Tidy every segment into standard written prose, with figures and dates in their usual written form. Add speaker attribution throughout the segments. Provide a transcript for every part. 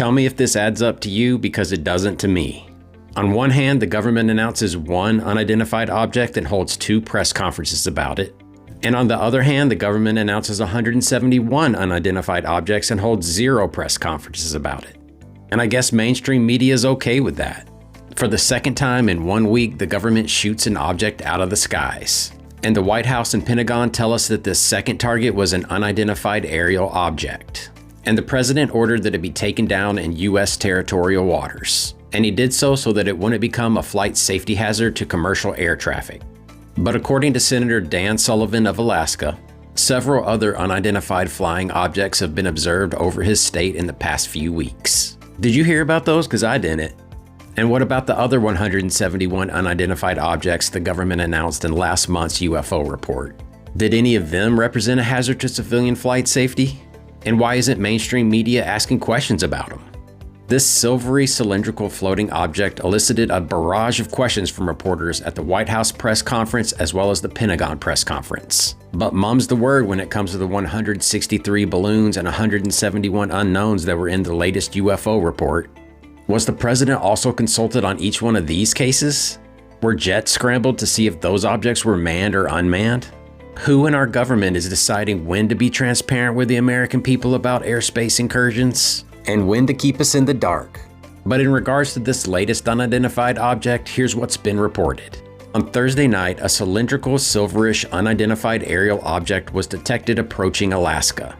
Speaker 1: Tell me if this adds up to you, because it doesn't to me. On one hand, the government announces one unidentified object and holds 2 press conferences about it. And on the other hand, the government announces 171 unidentified objects and holds 0 press conferences about it. And I guess mainstream media is okay with that. For the second time in 1 week, the government shoots an object out of the skies. And the White House and Pentagon tell us that this second target was an unidentified aerial object. And the president ordered that it be taken down in U.S. territorial waters. And he did so that it wouldn't become a flight safety hazard to commercial air traffic. But according to Senator Dan Sullivan of Alaska, several other unidentified flying objects have been observed over his state in the past few weeks. Did you hear about those? Because I didn't. And what about the other 171 unidentified objects the government announced in last month's UFO report? Did any of them represent a hazard to civilian flight safety? And why isn't mainstream media asking questions about them? This silvery cylindrical floating object elicited a barrage of questions from reporters at the White House press conference as well as the Pentagon press conference. But mum's the word when it comes to the 163 balloons and 171 unknowns that were in the latest UFO report. Was the president also consulted on each one of these cases? Were jets scrambled to see if those objects were manned or unmanned? Who in our government is deciding when to be transparent with the American people about airspace incursions? And when to keep us in the dark? But in regards to this latest unidentified object, here's what's been reported. On Thursday night, a cylindrical, silverish, unidentified aerial object was detected approaching Alaska.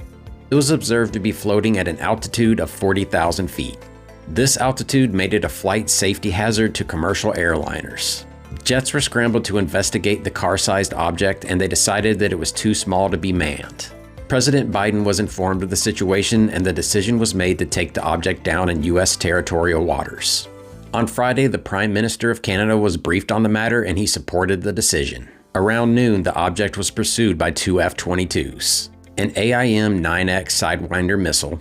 Speaker 1: It was observed to be floating at an altitude of 40,000 feet. This altitude made it a flight safety hazard to commercial airliners. Jets were scrambled to investigate the car-sized object, and they decided that it was too small to be manned. President Biden was informed of the situation, and the decision was made to take the object down in U.S. territorial waters. On Friday, the Prime Minister of Canada was briefed on the matter, and he supported the decision. Around noon, the object was pursued by 2 F-22s. An AIM-9X Sidewinder missile,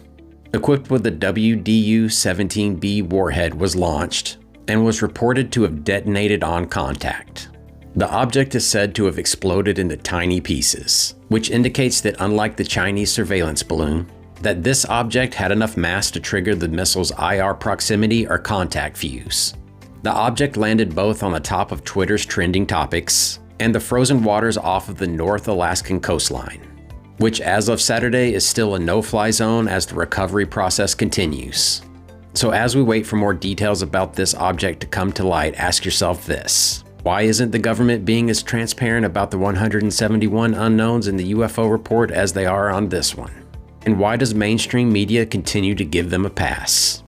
Speaker 1: equipped with the WDU-17B warhead, was launched and was reported to have detonated on contact. The object is said to have exploded into tiny pieces, which indicates that unlike the Chinese surveillance balloon, that this object had enough mass to trigger the missile's IR proximity or contact fuse. The object landed both on the top of Twitter's trending topics and the frozen waters off of the North Alaskan coastline, which as of Saturday is still a no-fly zone as the recovery process continues. So as we wait for more details about this object to come to light, ask yourself this. Why isn't the government being as transparent about the 171 unknowns in the UFO report as they are on this one? And why does mainstream media continue to give them a pass?